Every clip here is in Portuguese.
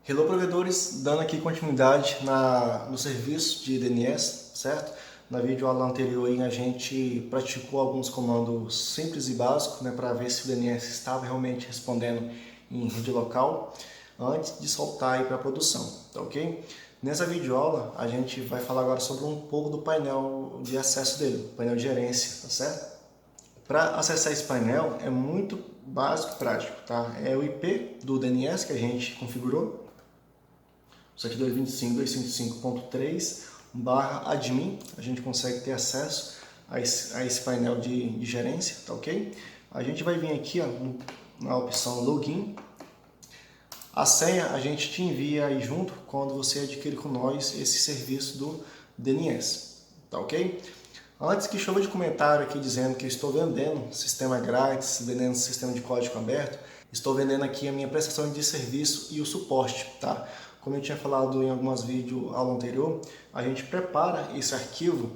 Hello, provedores, dando aqui continuidade no serviço de DNS, certo? Na videoaula anterior a gente praticou alguns comandos simples e básicos, né, para ver se o DNS estava realmente respondendo em rede local antes de soltar para a produção, tá ok? Nessa videoaula a gente vai falar agora sobre um pouco do painel de acesso dele, painel de gerência, tá certo? Para acessar esse painel é muito básico e prático, tá? É o IP do DNS que a gente configurou. Isso aqui 225.255.3/admin, a gente consegue ter acesso a esse painel de gerência, tá ok? A gente vai vir aqui ó, na opção Login. A senha a gente te envia aí junto quando você adquire com nós esse serviço do DNS, tá ok? Antes que chova de comentário aqui dizendo que eu estou vendendo sistema grátis, vendendo sistema de código aberto, estou vendendo aqui a minha prestação de serviço e o suporte, tá? Como eu tinha falado em algumas vídeos aula anterior, a gente prepara esse arquivo,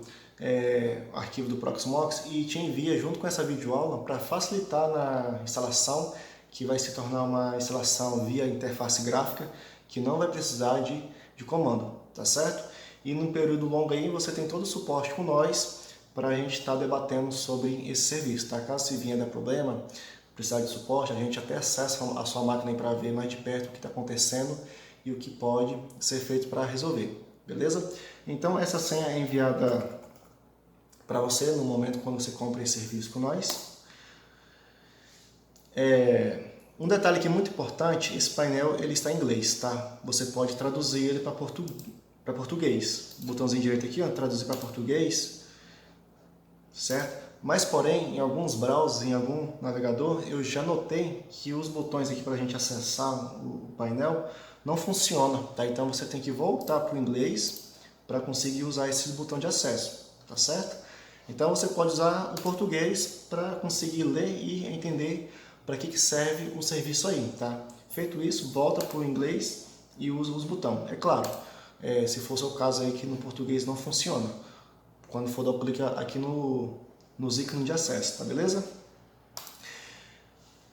arquivo do Proxmox, e te envia junto com essa videoaula para facilitar na instalação, que vai se tornar uma instalação via interface gráfica, que não vai precisar de comando, tá certo? E num período longo aí você tem todo o suporte com nós para a gente estar debatendo sobre esse serviço, tá? Caso se vier dar problema, precisar de suporte, a gente até acessa a sua máquina para ver mais de perto o que está acontecendo e o que pode ser feito para resolver, beleza? Então essa senha é enviada para você no momento quando você compra esse serviço com nós. Um detalhe que é muito importante, esse painel ele está em inglês, tá? Você pode traduzir ele para português. Botãozinho direito aqui, ó, traduzir para português, certo? Mas porém, em alguns browsers, em algum navegador, eu já notei que os botões aqui para a gente acessar o painel não funcionam, tá? Então você tem que voltar para o inglês para conseguir usar esses botões de acesso, tá certo? Então você pode usar o português para conseguir ler e entender para que serve o serviço aí, tá? Feito isso, volta para o inglês e usa os botões. É claro, se fosse o caso aí que no português não funciona, quando for dar o clique aqui nos ícones de acesso, tá beleza?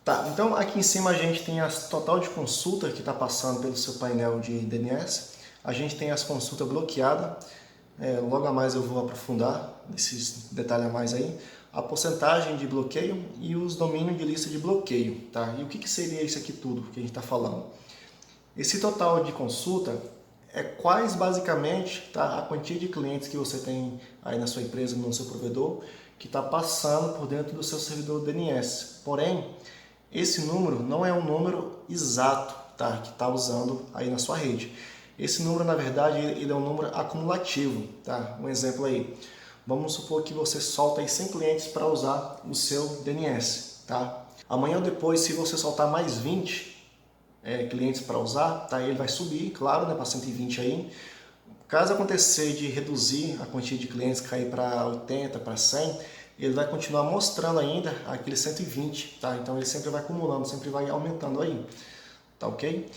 Tá, então aqui em cima a gente tem a total de consulta que está passando pelo seu painel de DNS. A gente tem as consultas bloqueadas. Logo a mais eu vou aprofundar esses detalhes a mais aí. A porcentagem de bloqueio e os domínios de lista de bloqueio, tá? E o que seria isso aqui tudo que a gente está falando? Esse total de consulta é quais basicamente, tá, a quantia de clientes que você tem aí na sua empresa, no seu provedor, que está passando por dentro do seu servidor DNS. Porém, esse número não é um número exato, tá, que está usando aí na sua rede. Esse número, na verdade, ele é um número acumulativo, tá? Um exemplo aí. Vamos supor que você solta aí 100 clientes para usar o seu DNS, tá? Amanhã ou depois, se você soltar mais 20 clientes para usar, tá? Ele vai subir, claro, né, para 120 aí. Caso acontecer de reduzir a quantia de clientes, cair para 80, para 100, ele vai continuar mostrando ainda aquele 120, tá? Então ele sempre vai acumulando, sempre vai aumentando aí, tá ok?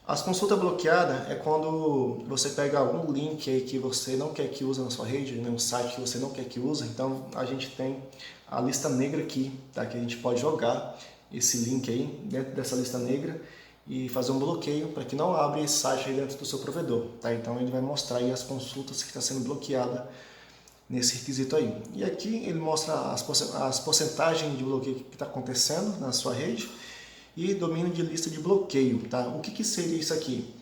As consultas bloqueadas é quando você pega algum link aí que você não quer que use na sua rede, né, um site que você não quer que use, então a gente tem a lista negra aqui, tá? Que a gente pode jogar esse link aí dentro dessa lista negra e fazer um bloqueio para que não abra esse site aí dentro do seu provedor, tá? Então ele vai mostrar aí as consultas que está sendo bloqueada nesse requisito aí. E aqui ele mostra as porcentagens de bloqueio que está acontecendo na sua rede e domínio de lista de bloqueio, tá? O que seria isso aqui?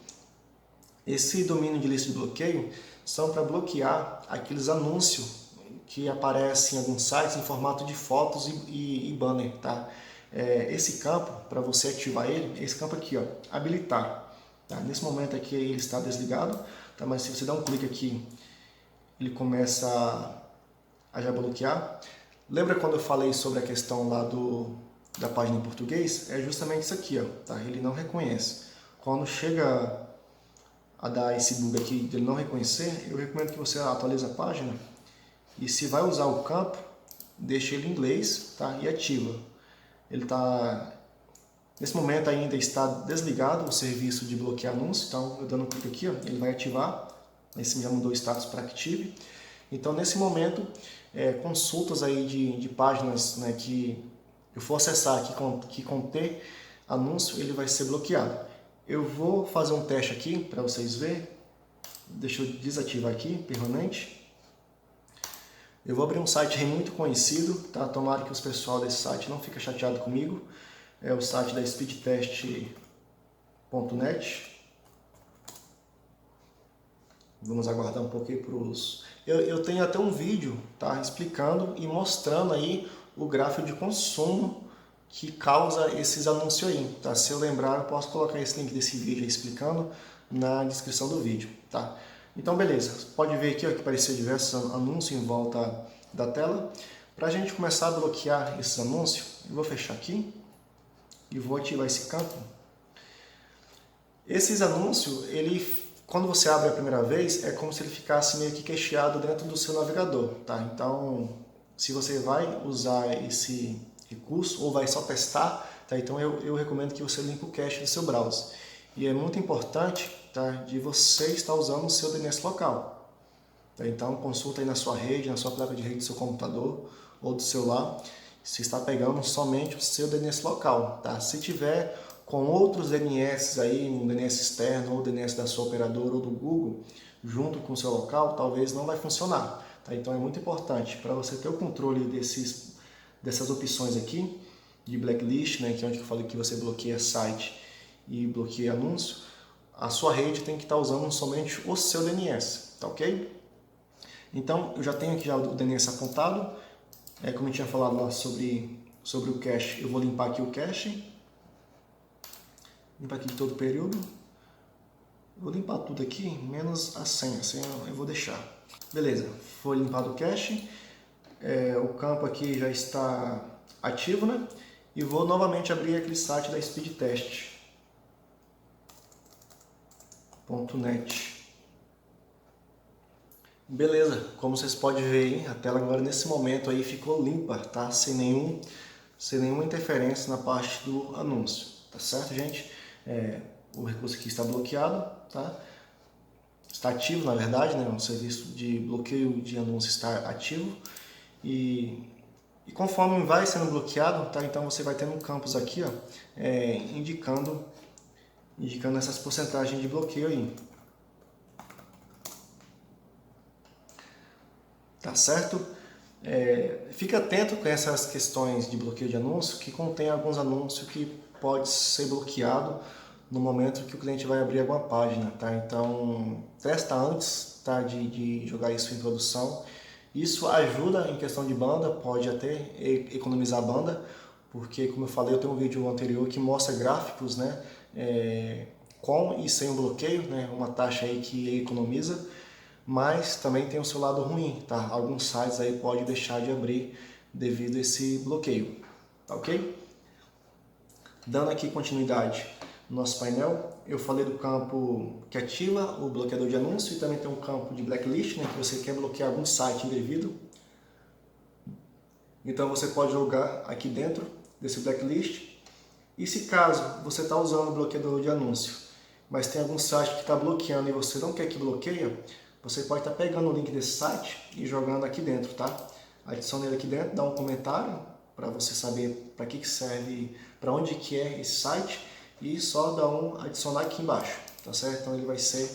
Esse domínio de lista de bloqueio são para bloquear aqueles anúncios que aparecem em alguns sites em formato de fotos e banner, tá? Esse campo, para você ativar ele, esse campo aqui, ó, habilitar. Tá? Nesse momento aqui ele está desligado, tá? Mas se você der um clique aqui, ele começa a já bloquear. Lembra quando eu falei sobre a questão lá da página em português? É justamente isso aqui, ó, tá? Ele não reconhece. Quando chega a dar esse bug aqui de ele não reconhecer, eu recomendo que você atualize a página e se vai usar o campo, deixa ele em inglês, tá? E ativa. Ele tá nesse momento ainda está desligado o serviço de bloquear anúncio, então eu dando um clique aqui, ó, ele vai ativar. Esse já mudou o status para Active. Então nesse momento, consultas aí de páginas, né, que eu for acessar que conter anúncio, ele vai ser bloqueado. Eu vou fazer um teste aqui para vocês verem. Deixa eu desativar aqui, permanente. Eu vou abrir um site muito conhecido, tá? Tomara que os pessoal desse site não fiquem chateados comigo. É o site da speedtest.net. Vamos aguardar um pouquinho para os... Eu tenho até um vídeo, tá, explicando e mostrando aí o gráfico de consumo que causa esses anúncios aí, tá? Se eu lembrar, eu posso colocar esse link desse vídeo aí explicando na descrição do vídeo, tá? Então, beleza. Você pode ver aqui ó, que apareceu diversos anúncios em volta da tela. Para a gente começar a bloquear esses anúncios, eu vou fechar aqui e vou ativar esse campo. Esses anúncios, quando você abre a primeira vez, é como se ele ficasse meio que cacheado dentro do seu navegador, tá? Então, se você vai usar esse recurso ou vai só testar, tá? Então eu recomendo que você limpe o cache do seu browser. E é muito importante, tá, de você estar usando o seu DNS local. Tá? Então consulta aí na sua rede, na sua placa de rede do seu computador ou do celular, se está pegando somente o seu DNS local. Tá? Se tiver com outros DNS aí, um DNS externo ou DNS da sua operadora ou do Google, junto com o seu local, talvez não vai funcionar. Tá? Então é muito importante para você ter o controle dessas opções aqui de blacklist, né, que é onde eu falei que você bloqueia site e bloqueia anúncio, a sua rede tem que estar usando somente o seu DNS, tá ok? Então eu já tenho aqui já o DNS apontado, como eu tinha falado lá sobre o cache, eu vou limpar aqui o cache, limpar aqui de todo o período, vou limpar tudo aqui, menos a senha eu vou deixar. Beleza, foi limpado o cache, o campo aqui já está ativo, né? E vou novamente abrir aquele site da speedtest.net. Beleza, como vocês podem ver aí, a tela agora nesse momento aí ficou limpa, tá? Sem nenhuma interferência na parte do anúncio, tá certo, gente? O recurso aqui está bloqueado, tá? Está ativo, na verdade, né? O serviço de bloqueio de anúncio está ativo e conforme vai sendo bloqueado, tá? Então você vai tendo campos aqui, ó, indicando essas porcentagens de bloqueio aí. Tá certo? Fica atento com essas questões de bloqueio de anúncio, que contém alguns anúncios que pode ser bloqueado no momento que o cliente vai abrir alguma página, tá? Então testa antes, tá, de jogar isso em produção. Isso ajuda em questão de banda, pode até economizar banda, porque como eu falei, eu tenho um vídeo anterior que mostra gráficos, né, com e sem o bloqueio, né, uma taxa aí que economiza, mas também tem o seu lado ruim, tá? Alguns sites aí pode deixar de abrir devido a esse bloqueio, tá ok? Dando aqui continuidade no nosso painel, eu falei do campo que ativa o bloqueador de anúncio e também tem um campo de blacklist, né, que você quer bloquear algum site indevido. Então você pode jogar aqui dentro desse blacklist. E se caso você está usando o bloqueador de anúncio, mas tem algum site que está bloqueando e você não quer que bloqueie, você pode estar pegando o link desse site e jogando aqui dentro, tá? Adiciona ele aqui dentro, dá um comentário para você saber para que serve, para onde que é esse site e só dá um adicionar aqui embaixo, tá certo? Então ele vai ser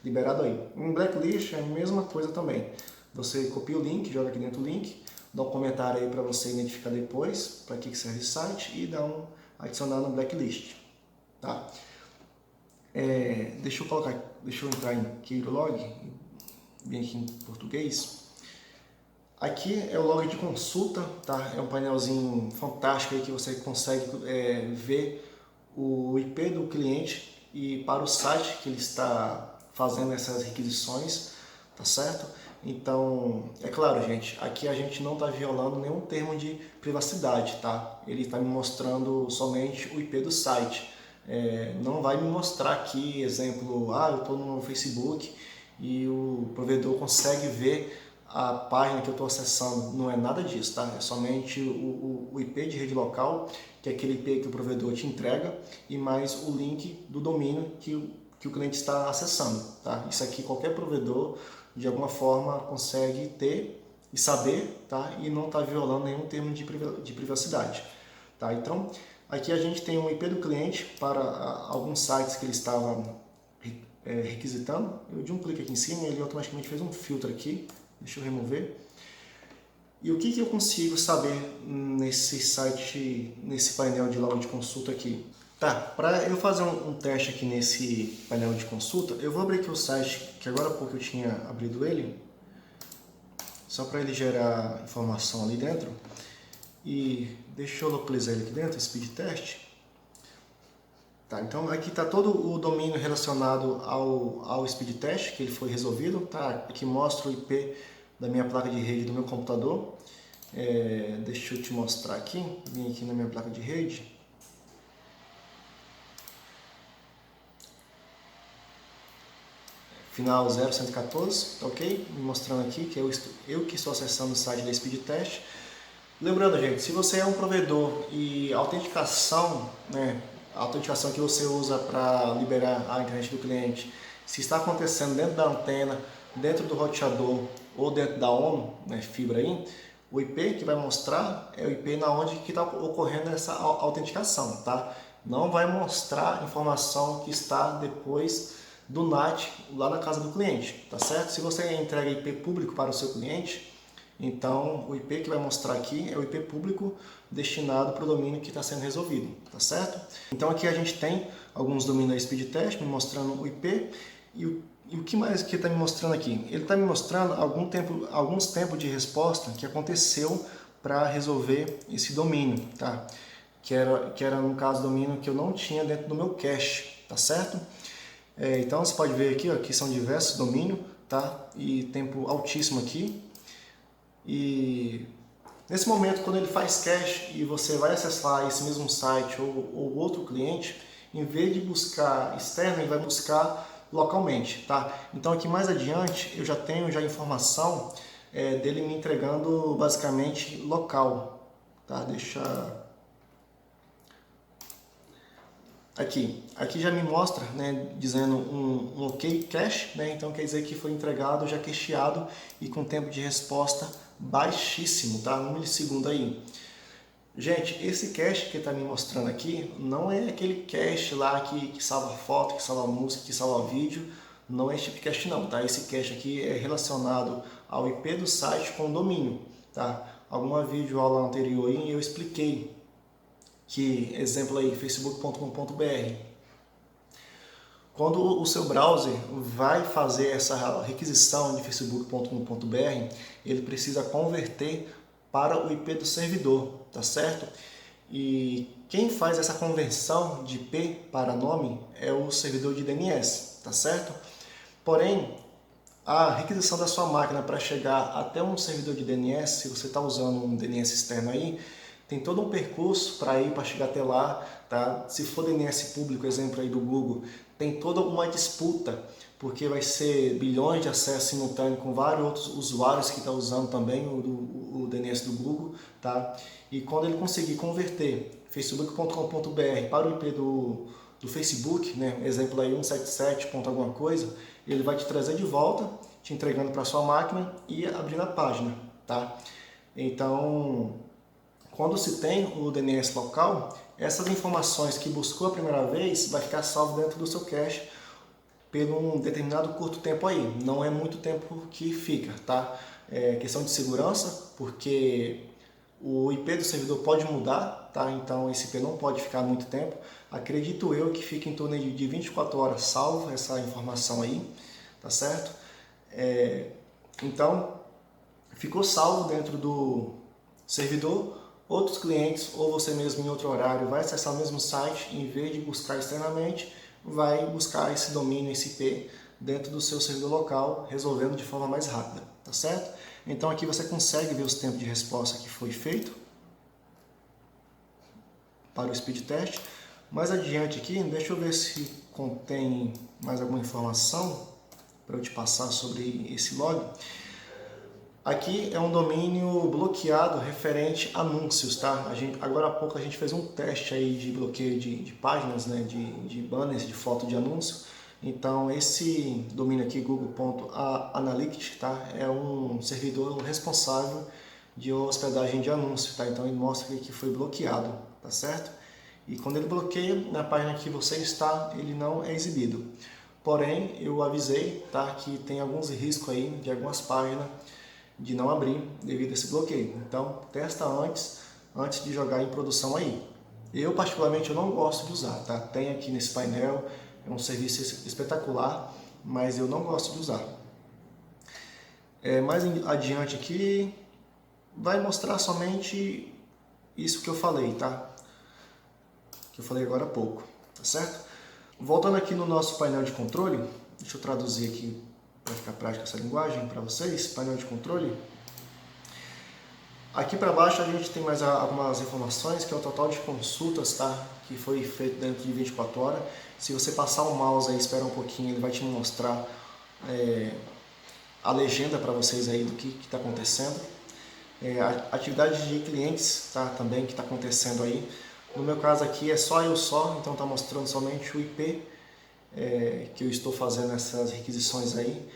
liberado aí. Em blacklist é a mesma coisa também. Você copia o link, joga aqui dentro o link, dá um comentário aí para você identificar depois para que serve esse site e dá um adicionar no blacklist, tá? Deixa eu entrar em Keylog, vem aqui em português. Aqui é o log de consulta, tá? É um painelzinho fantástico aí que você consegue ver o IP do cliente e para o site que ele está fazendo essas requisições, tá certo? Então, é claro, gente, aqui a gente não está violando nenhum termo de privacidade, tá? Ele está me mostrando somente o IP do site. Não vai me mostrar aqui, exemplo, eu estou no Facebook e o provedor consegue ver a página que eu estou acessando. Não é nada disso, tá? É somente o IP de rede local, que é aquele IP que o provedor te entrega, e mais o link do domínio que o cliente está acessando, tá? Isso aqui qualquer provedor de alguma forma consegue ter e saber, tá? E não está violando nenhum termo de privacidade, tá? Então Aqui a gente tem um IP do cliente para alguns sites que ele estava requisitando. Eu de um clique aqui em cima, ele automaticamente fez um filtro aqui. Deixa eu remover. E o que eu consigo saber nesse site, nesse painel de log de consulta aqui? Tá, para eu fazer um teste aqui nesse painel de consulta, eu vou abrir aqui o site, que agora há pouco eu tinha abrido ele, só para ele gerar informação ali dentro. E deixa eu localizar ele aqui dentro, speed test. Tá, então aqui está todo o domínio relacionado ao speed test, que ele foi resolvido. Tá, aqui mostra o IP da minha placa de rede do meu computador. Deixa eu te mostrar aqui, vim aqui na minha placa de rede. Final 0114, tá ok? Me mostrando aqui que eu que estou acessando o site da Speed Test. Lembrando, gente, se você é um provedor e a autenticação, né, a autenticação que você usa para liberar a internet do cliente, se está acontecendo dentro da antena, dentro do roteador ou dentro da ONU, né, fibra aí, o IP que vai mostrar é o IP na onde que está ocorrendo essa autenticação, tá? Não vai mostrar informação que está depois do NAT lá na casa do cliente, tá certo? Se você entrega IP público para o seu cliente, então o IP que vai mostrar aqui é o IP público destinado para o domínio que está sendo resolvido, tá certo? Então aqui a gente tem alguns domínios da Speed Test me mostrando o IP e o que mais que está me mostrando aqui? Ele está me mostrando alguns tempos de resposta que aconteceu para resolver esse domínio, tá? Que era no caso domínio que eu não tinha dentro do meu cache, tá certo? Então você pode ver aqui, ó, que são diversos domínios, tá? E tempo altíssimo aqui. E nesse momento, quando ele faz cache e você vai acessar esse mesmo site ou outro cliente, em vez de buscar externo, ele vai buscar localmente, tá? Então aqui mais adiante eu já tenho informação dele me entregando basicamente local, tá? Aqui já me mostra, né, dizendo um OK cache, né? Então quer dizer que foi entregado já cacheado e com tempo de resposta baixíssimo, tá? 1 milissegundo aí. Gente, esse cache que está me mostrando aqui não é aquele cache lá que salva foto, que salva música, que salva vídeo. Não é esse tipo de cache não, tá? Esse cache aqui é relacionado ao IP do site com o domínio, tá? Alguma videoaula anterior aí eu expliquei que, exemplo aí, facebook.com.br. Quando o seu browser vai fazer essa requisição de facebook.com.br, ele precisa converter para o IP do servidor, tá certo? E quem faz essa conversão de IP para nome é o servidor de DNS, tá certo? Porém, a requisição da sua máquina para chegar até um servidor de DNS, se você está usando um DNS externo aí, tem todo um percurso para ir para chegar até lá, tá? Se for DNS público, exemplo aí do Google, tem toda uma disputa, porque vai ser bilhões de acessos simultâneos com vários outros usuários que estão usando também o DNS do Google, tá? E quando ele conseguir converter facebook.com.br para o IP do Facebook, né? Exemplo aí 177. alguma coisa, ele vai te trazer de volta, te entregando para sua máquina e abrindo a página, tá? Então, quando se tem o DNS local, essas informações que buscou a primeira vez vai ficar salvo dentro do seu cache por um determinado curto tempo aí. Não é muito tempo que fica, tá? É questão de segurança, porque o IP do servidor pode mudar, tá? Então esse IP não pode ficar muito tempo. Acredito eu que fica em torno de 24 horas salvo essa informação aí, tá certo? Então ficou salvo dentro do servidor. Outros clientes ou você mesmo em outro horário vai acessar o mesmo site, em vez de buscar externamente, vai buscar esse domínio, esse IP dentro do seu servidor local, resolvendo de forma mais rápida, tá certo? Então aqui você consegue ver os tempos de resposta que foi feito para o speed test. Mais adiante aqui, deixa eu ver se contém mais alguma informação para eu te passar sobre esse log. Aqui é um domínio bloqueado referente a anúncios, tá? Agora há pouco a gente fez um teste aí de bloqueio de páginas, né? de banners, de foto de anúncio. Então esse domínio aqui, google.analytics, tá? É um servidor responsável de hospedagem de anúncio, tá? Então ele mostra que foi bloqueado, tá certo? E quando ele bloqueia, na página que você está, ele não é exibido. Porém, eu avisei, tá, que tem alguns riscos aí de algumas páginas de não abrir devido a esse bloqueio. Então, testa antes de jogar em produção aí. Eu, particularmente, eu não gosto de usar, tá? Tem aqui nesse painel, é um serviço espetacular, mas eu não gosto de usar. Mais adiante aqui, vai mostrar somente isso que eu falei, tá? Que eu falei agora há pouco, tá certo? Voltando aqui no nosso painel de controle, deixa eu traduzir aqui para ficar prática essa linguagem para vocês, painel de controle. Aqui para baixo a gente tem mais algumas informações, que é o total de consultas, tá? Que foi feito dentro de 24 horas. Se você passar o mouse aí, espera um pouquinho, ele vai te mostrar a legenda para vocês aí do que está acontecendo. A atividade de clientes, tá? Também que está acontecendo aí. No meu caso aqui é só então está mostrando somente o IP que eu estou fazendo essas requisições aí.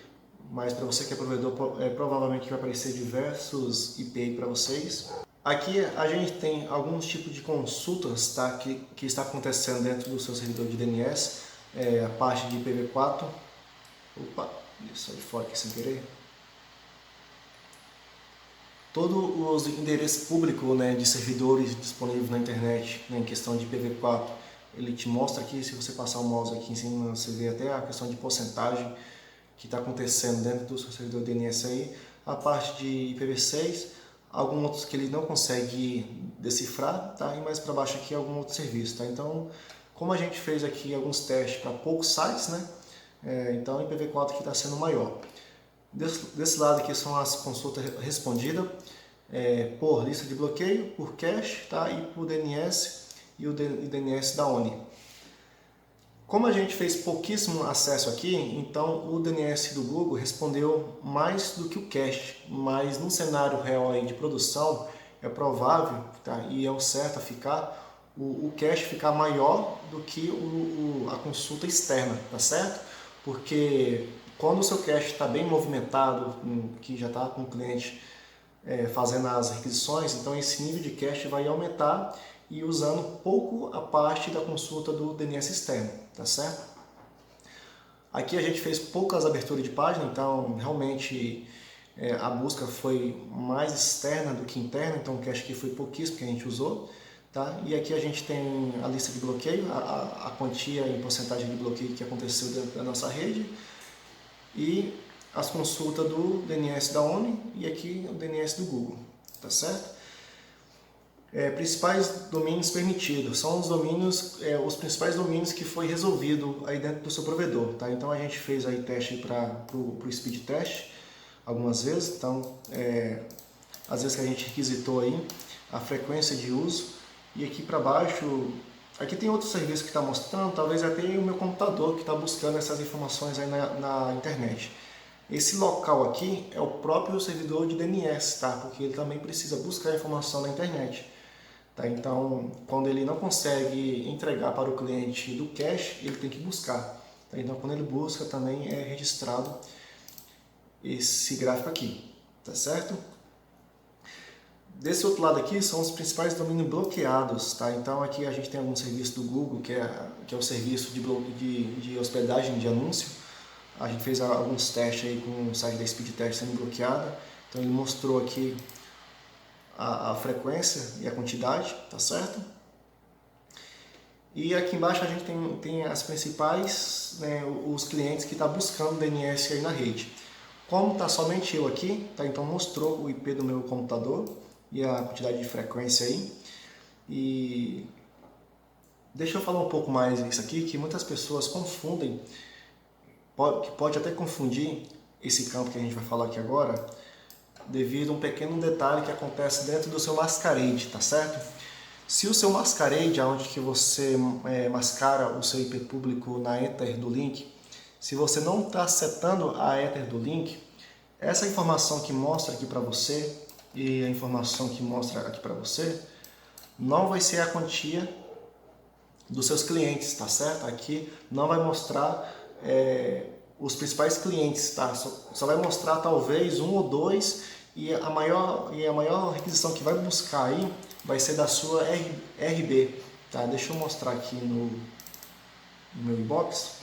Mas para você que é provedor, provavelmente vai aparecer diversos IP para vocês. Aqui a gente tem alguns tipos de consultas, tá, que está acontecendo dentro do seu servidor de DNS. A parte de IPv4. Opa, deixa eu sair fora aqui sem querer. Todos os endereços públicos, né, de servidores disponíveis na internet, né, em questão de IPv4, ele te mostra aqui, se você passar o mouse aqui em cima, você vê até a questão de porcentagem que está acontecendo dentro do seu servidor DNS aí. A parte de IPv6, alguns outros que ele não consegue decifrar, tá? E mais para baixo aqui algum outro serviço, tá? Então, como a gente fez aqui alguns testes para poucos sites, né? Então o IPv4 aqui está sendo maior. Desse lado aqui são as consultas respondidas por lista de bloqueio, por cache, tá? E por DNS e o DNS da ONI. Como a gente fez pouquíssimo acesso aqui, então o DNS do Google respondeu mais do que o cache, mas no cenário real aí de produção é provável, tá? E é o certo a ficar, o cache ficar maior do que a consulta externa, tá certo? Porque quando o seu cache está bem movimentado, que já está com o cliente fazendo as requisições, então esse nível de cache vai aumentar e usando pouco a parte da consulta do DNS externo, tá certo? Aqui a gente fez poucas aberturas de página, então realmente a busca foi mais externa do que interna, então o cache aqui foi pouquíssimo que a gente usou, tá? E aqui a gente tem a lista de bloqueio, a quantia em porcentagem de bloqueio que aconteceu dentro da nossa rede, e as consultas do DNS da ONI e aqui o DNS do Google, tá certo? Principais domínios permitidos, são os domínios, os principais domínios que foi resolvido aí dentro do seu provedor, tá? Então a gente fez aí teste para o speed test algumas vezes, então às vezes que a gente requisitou aí a frequência de uso, e aqui para baixo, aqui tem outro serviço que está mostrando, talvez até o meu computador que está buscando essas informações aí na internet. Esse local aqui é o próprio servidor de DNS, tá? Porque ele também precisa buscar informação na internet. Tá? Então, quando ele não consegue entregar para o cliente do cache, ele tem que buscar. Tá? Então, quando ele busca, também é registrado esse gráfico aqui, tá certo? Desse outro lado aqui são os principais domínios bloqueados, tá? Então aqui a gente tem algum serviço do Google, que é o serviço de hospedagem de anúncio. A gente fez alguns testes aí com o site da Speed Test sendo bloqueado. Então ele mostrou aqui a frequência e a quantidade, tá certo? E aqui embaixo a gente tem as principais, né, os clientes que estão buscando DNS aí na rede. Como está somente eu aqui, tá? Então mostrou o IP do meu computador e a quantidade de frequência aí. E deixa eu falar um pouco mais isso aqui, que muitas pessoas confundem, que pode até confundir esse campo que a gente vai falar aqui agora, devido a um pequeno detalhe que acontece dentro do seu masquerade, tá certo? Se o seu masquerade, onde que você mascara o seu IP público na header do link, se você não está setando a header do link, essa informação que mostra aqui para você e a informação que mostra aqui para você não vai ser a quantia dos seus clientes, tá certo? Aqui não vai mostrar os principais clientes, tá? Só vai mostrar talvez um ou dois, e a maior requisição que vai buscar aí vai ser da sua RB, Tá? Deixa eu mostrar aqui no meu inbox.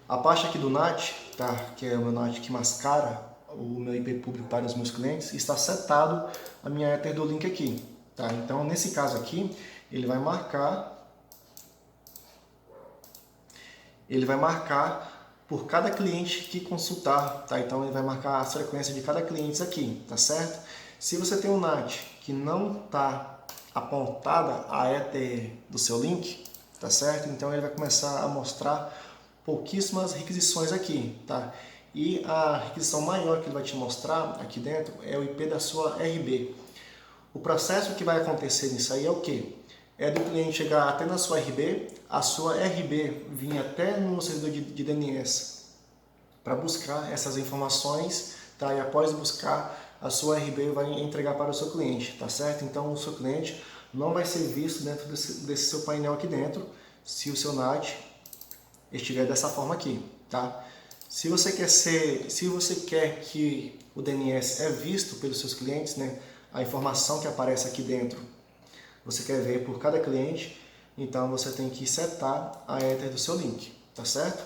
A parte aqui do NAT, tá? Que é o meu NAT que mascara o meu IP público para os meus clientes, está setado a minha Ether do link aqui. Tá? Então, nesse caso aqui, ele vai marcar por cada cliente que consultar, tá? Então ele vai marcar a frequência de cada cliente aqui, tá certo? Se você tem um NAT que não está apontada a Ether do seu link, tá certo? Então ele vai começar a mostrar pouquíssimas requisições aqui, tá? E a requisição maior que ele vai te mostrar aqui dentro é o IP da sua RB. O processo que vai acontecer nisso aí é o quê? É do cliente chegar até na sua RB, a sua RB vir até no servidor de DNS para buscar essas informações, tá? E após buscar, a sua RB vai entregar para o seu cliente, tá certo? Então o seu cliente não vai ser visto dentro desse seu painel aqui dentro, se o seu NAT estiver dessa forma aqui, tá? Se você quer que o DNS é visto pelos seus clientes, né? A informação que aparece aqui dentro, você quer ver por cada cliente, então você tem que setar a Ether do seu link, tá certo?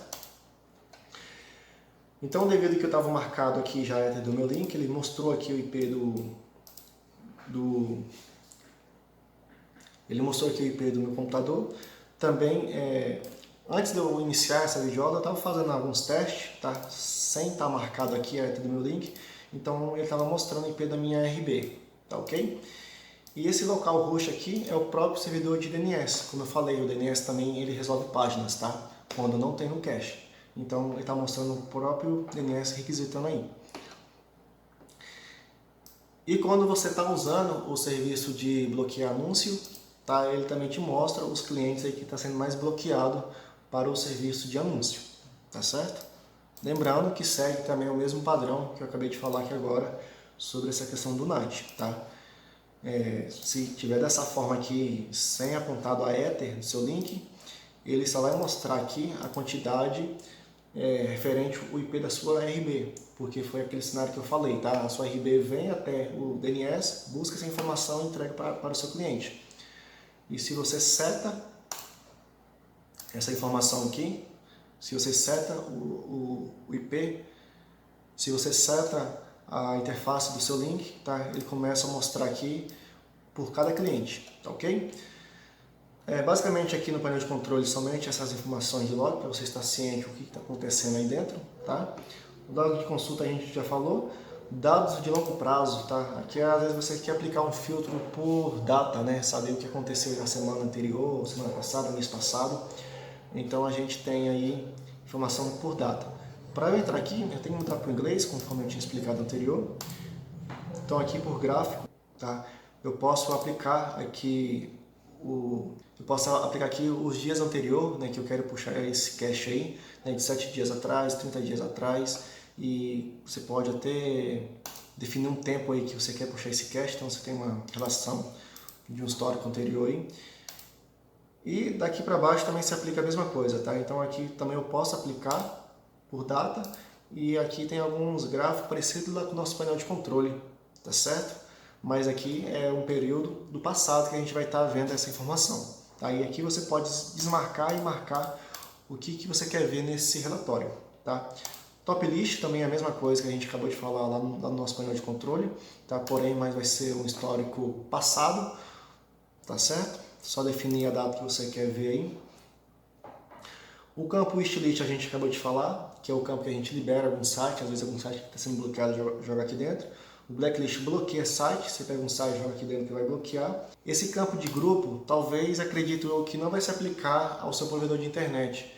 Então, devido que eu estava marcado aqui já a Ether do meu link, ele mostrou aqui o IP ele mostrou aqui o IP do meu computador. Também, antes de eu iniciar essa videoaula, eu estava fazendo alguns testes, tá? Sem estar marcado aqui a Ether do meu link, então ele estava mostrando o IP da minha RB, tá ok? E esse local roxo aqui é o próprio servidor de DNS. Como eu falei, o DNS também ele resolve páginas, tá? Quando não tem no cache. Então ele está mostrando o próprio DNS requisitando aí. E quando você está usando o serviço de bloquear anúncio, tá? Ele também te mostra os clientes aí que está sendo mais bloqueado para o serviço de anúncio, tá certo? Lembrando que segue também o mesmo padrão que eu acabei de falar aqui agora sobre essa questão do NAT, tá? Se tiver dessa forma aqui, sem apontado a Ether do seu link, ele só vai mostrar aqui a quantidade referente ao IP da sua RB, porque foi aquele cenário que eu falei, tá? A sua RB vem até o DNS, busca essa informação e entrega para o seu cliente. E se você seta essa informação aqui, se você seta o IP, se você seta a interface do seu link, tá? Ele começa a mostrar aqui por cada cliente, tá ok? Basicamente aqui no painel de controle somente essas informações de log, para você estar ciente do que está acontecendo aí dentro, tá? O dado de consulta a gente já falou. Dados de longo prazo, tá? Aqui às vezes você quer aplicar um filtro por data, né? Saber o que aconteceu na semana anterior, semana passada, mês passado. Então a gente tem aí informação por data. Para eu entrar aqui, eu tenho que mudar para o inglês, conforme eu tinha explicado anterior. Então aqui por gráfico, tá? Eu posso aplicar aqui os dias anteriores, né, que eu quero puxar esse cache aí, né, de 7 dias atrás, 30 dias atrás, e você pode até definir um tempo aí que você quer puxar esse cache, então você tem uma relação de um histórico anterior aí. E daqui para baixo também se aplica a mesma coisa, tá? Então aqui também eu posso aplicar por data, e aqui tem alguns gráficos parecidos lá com o nosso painel de controle, tá certo? Mas aqui é um período do passado que a gente vai estar vendo essa informação. Tá? E aqui você pode desmarcar e marcar o que você quer ver nesse relatório. Tá? Top list também é a mesma coisa que a gente acabou de falar lá no nosso painel de controle, tá? Porém, mas vai ser um histórico passado, tá certo? Só definir a data que você quer ver aí. O campo wishlist a gente acabou de falar, que é o campo que a gente libera algum site, às vezes algum site que está sendo bloqueado joga aqui dentro. O blacklist bloqueia site, você pega um site e joga aqui dentro que vai bloquear. Esse campo de grupo, talvez, acredito eu, que não vai se aplicar ao seu provedor de internet,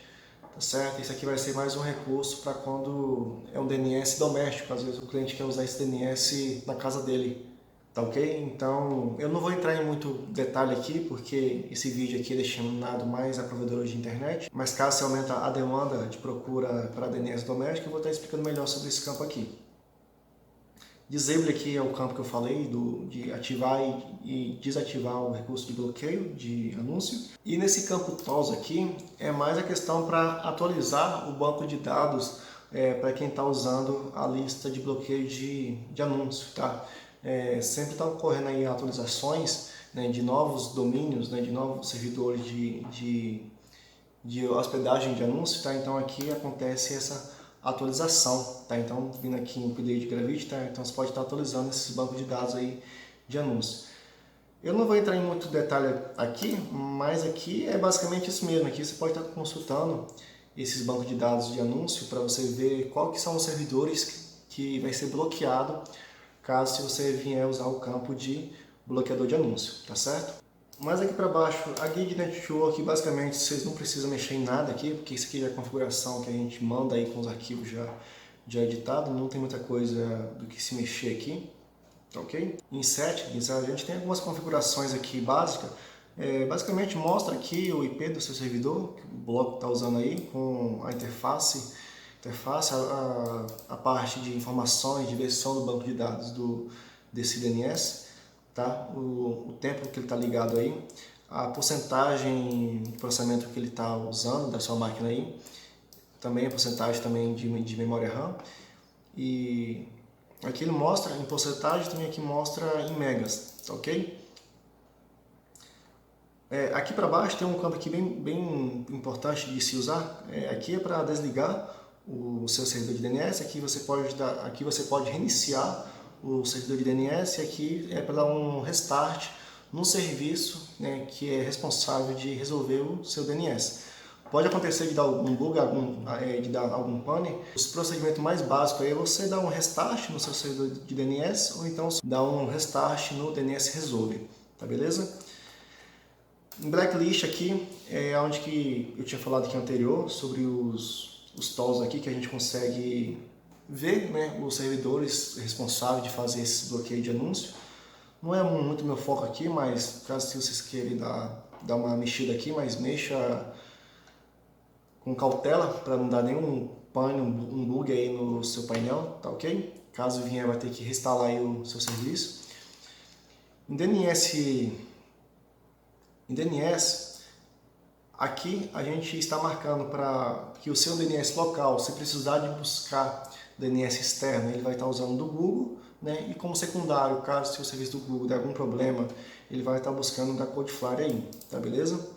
tá certo? Isso aqui vai ser mais um recurso para quando é um DNS doméstico, às vezes o cliente quer usar esse DNS na casa dele, tá ok? Então, eu não vou entrar em muito detalhe aqui, porque esse vídeo aqui é destinado mais a provedores de internet, mas caso se aumenta a demanda de procura para DNS doméstico, eu vou estar explicando melhor sobre esse campo aqui. Disable aqui é o campo que eu falei, de ativar e desativar o recurso de bloqueio de anúncio. E nesse campo tools aqui é mais a questão para atualizar o banco de dados para quem está usando a lista de bloqueio de anúncio. Tá? sempre está ocorrendo aí atualizações, né, de novos domínios, né, de novos servidores de hospedagem de anúncios, tá? Então aqui acontece essa atualização, tá? Então vindo aqui em Update Gravity, tá? Então você pode estar atualizando esses bancos de dados aí de anúncios. Eu não vou entrar em muito detalhe aqui, mas aqui é basicamente isso mesmo. Aqui você pode estar consultando esses bancos de dados de anúncio para você ver qual que são os servidores que vai ser bloqueado caso se você vier usar o campo de bloqueador de anúncio, tá certo? Mas aqui para baixo, a guia de network, basicamente vocês não precisam mexer em nada aqui, porque isso aqui já é a configuração que a gente manda aí com os arquivos já editados, não tem muita coisa do que se mexer aqui, ok? Em settings, a gente tem algumas configurações aqui básicas, basicamente mostra aqui o IP do seu servidor, que o bloco está usando aí, com a interface a parte de informações, de versão do banco de dados desse DNS, tá? O tempo que ele está ligado aí, a porcentagem de processamento que ele está usando da sua máquina aí, também a porcentagem também de memória RAM, e aqui ele mostra em porcentagem, também aqui mostra em megas, tá ok? Aqui para baixo tem um campo aqui bem importante de se usar, aqui é para desligar o seu servidor de DNS, aqui você pode reiniciar o servidor de DNS, e aqui é para dar um restart no serviço, né, que é responsável de resolver o seu DNS. Pode acontecer de dar algum bug, de dar algum pane. Os procedimentos mais básicos aí é você dar um restart no seu servidor de DNS, ou então dar um restart no DNS Resolve, tá beleza? Em Blacklist aqui é onde que eu tinha falado aqui anterior sobre os tools aqui que a gente consegue ver, né, os servidores responsáveis de fazer esse bloqueio de anúncio. Não é muito meu foco aqui, mas caso vocês queiram dar uma mexida aqui, mas mexa com cautela para não dar nenhum pane, um bug aí no seu painel, tá ok? Caso vier, vai ter que reinstalar aí o seu serviço. Em DNS, aqui a gente está marcando para que o seu DNS local, se precisar de buscar DNS externo, ele vai estar usando do Google, né? E como secundário, caso o serviço do Google der algum problema, ele vai estar buscando da Cloudflare aí, tá beleza?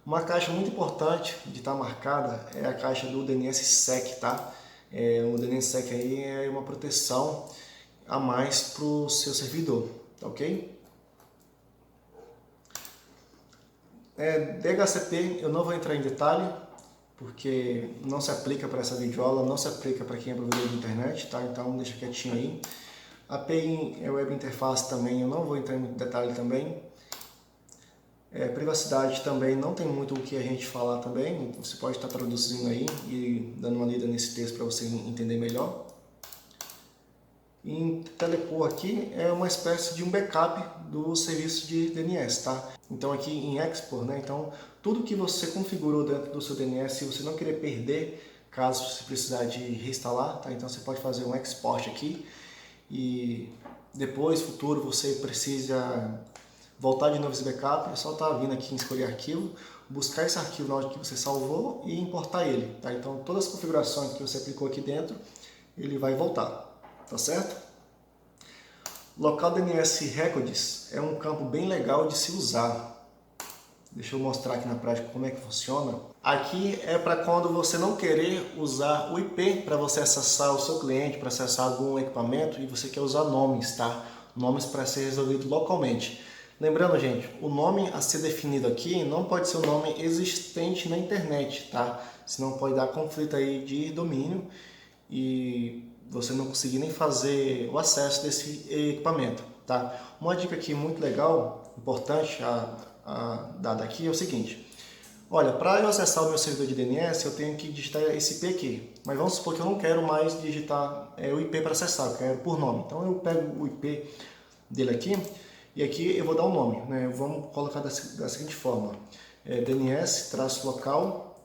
Uma caixa muito importante de estar marcada é a caixa do DNSSEC, tá? O DNSSEC aí é uma proteção a mais para o seu servidor, tá ok? DHCP eu não vou entrar em detalhe, porque não se aplica para essa videoaula, não se aplica para quem é provedor de internet, tá? Então deixa quietinho aí. API Web Interface também eu não vou entrar em muito detalhe também. Privacidade também não tem muito o que a gente falar também, você pode estar traduzindo aí e dando uma lida nesse texto para você entender melhor. Em Teleport aqui é uma espécie de um backup do serviço de DNS, tá? Então aqui em Export, né? Então tudo que você configurou dentro do seu DNS, se você não querer perder, caso você precisar de reinstalar, tá? Então você pode fazer um export aqui e depois, futuro, você precisa voltar de novo esse backup, é só estar vindo aqui em escolher arquivo, buscar esse arquivo na hora que você salvou e importar ele, tá? Então todas as configurações que você aplicou aqui dentro, ele vai voltar. Tá certo? Local DNS Records é um campo bem legal de se usar. Deixa eu mostrar aqui na prática como é que funciona. Aqui é para quando você não querer usar o IP para você acessar o seu cliente, para acessar algum equipamento, e você quer usar nomes, tá? Nomes para ser resolvido localmente. Lembrando, gente, o nome a ser definido aqui não pode ser o nome existente na internet, tá? Senão pode dar conflito aí de domínio e você não conseguir nem fazer o acesso desse equipamento, tá? Uma dica aqui muito legal, importante a dada aqui é o seguinte: olha, para eu acessar o meu servidor de DNS, eu tenho que digitar esse IP aqui, mas vamos supor que eu não quero mais digitar o IP para acessar, eu quero por nome. Então eu pego o IP dele aqui e aqui eu vou dar um nome, né? Vamos colocar da seguinte forma: DNS-local,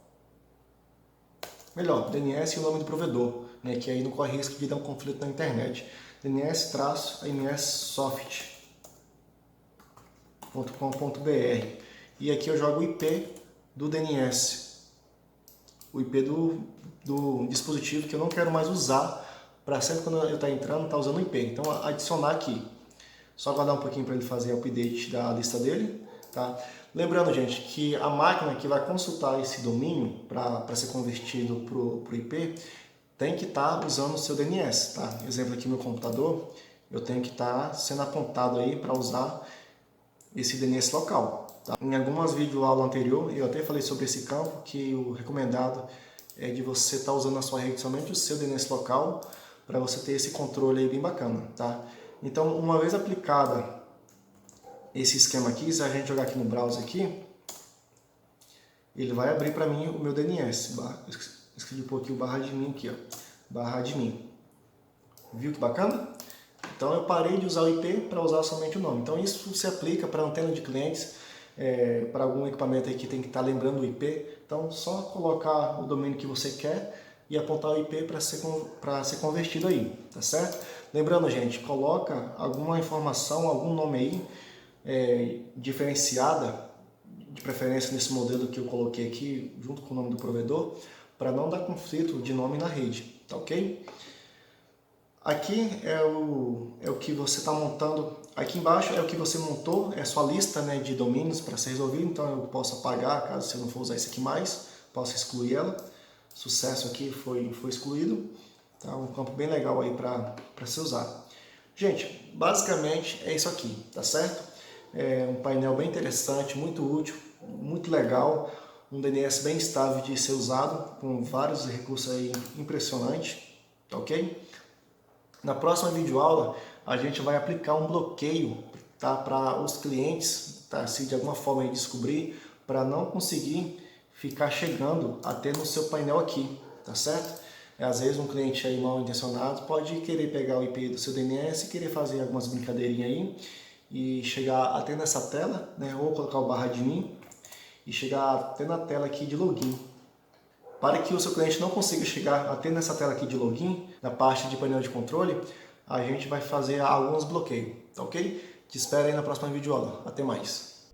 melhor, DNS e o nome do provedor, né, que aí não corre risco de dar um conflito na internet. dns-mssoft.com.br, e aqui eu jogo o IP do DNS, o IP do dispositivo que eu não quero mais usar para sempre quando eu estar entrando, tá usando o IP. Então adicionar aqui. Só aguardar um pouquinho para ele fazer o update da lista dele, tá? Lembrando, gente, que a máquina que vai consultar esse domínio para ser convertido para o IP tem que estar usando o seu DNS, tá? Exemplo aqui no meu computador, eu tenho que estar sendo apontado aí para usar esse DNS local, tá? Em algumas videoaulas anteriores eu até falei sobre esse campo, que o recomendado é de você estar usando na sua rede somente o seu DNS local para você ter esse controle aí bem bacana, tá? Então, uma vez aplicada esse esquema aqui, se a gente jogar aqui no browser aqui, ele vai abrir para mim o meu DNS. Escrevi por aqui o /admin aqui, ó, /admin. Viu que bacana? Então eu parei de usar o IP para usar somente o nome. Então isso se aplica para antena de clientes, para algum equipamento aí que tem que estar lembrando o IP. Então só colocar o domínio que você quer e apontar o IP para ser convertido aí, tá certo? Lembrando, gente, coloca alguma informação, algum nome aí diferenciada, de preferência nesse modelo que eu coloquei aqui, junto com o nome do provedor, para não dar conflito de nome na rede, tá ok? Aqui é o que você está montando, aqui embaixo é o que você montou, é a sua lista, né, de domínios para ser resolvido, então eu posso apagar caso você não for usar isso aqui mais, posso excluir ela. Sucesso aqui foi excluído, tá? Um campo bem legal aí para ser usado. Gente, basicamente é isso aqui, tá certo? É um painel bem interessante, muito útil, muito legal, um DNS bem estável de ser usado, com vários recursos aí impressionantes, tá ok? Na próxima videoaula a gente vai aplicar um bloqueio, tá, para os clientes, tá, se de alguma forma descobrir, para não conseguir ficar chegando até no seu painel aqui, tá certo? Às vezes um cliente aí mal intencionado pode querer pegar o IP do seu DNS e querer fazer algumas brincadeirinhas aí e chegar até nessa tela, né, ou colocar o /admin e chegar até na tela aqui de login. Para que o seu cliente não consiga chegar até nessa tela aqui de login, na parte de painel de controle, a gente vai fazer alguns bloqueios, tá ok? Te espero aí na próxima videoaula. Até mais!